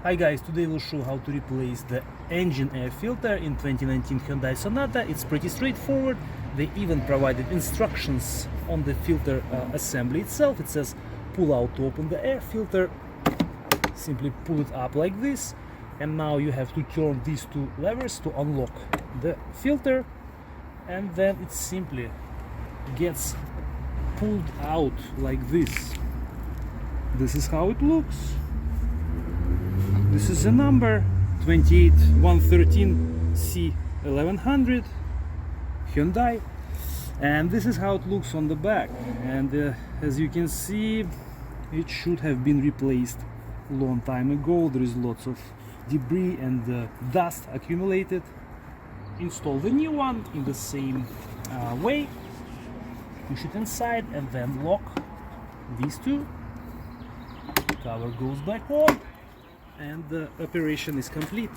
Hi guys, today we'll show how to replace the engine air filter in 2019 Hyundai Sonata. It's pretty straightforward. They even provided instructions on the filter assembly itself. It says pull out to open the air filter. Simply pull it up like this, and now you have to turn these two levers to unlock the filter, and then it simply gets pulled out like this. This is how it looks. This is the number 28113C1100 Hyundai, and this is how it looks on the back. And as you can see, it should have been replaced a long time ago. There is lots of debris and dust accumulated. Install the new one in the same way. Push it inside and then lock these two. Cover goes back on, and the operation is complete.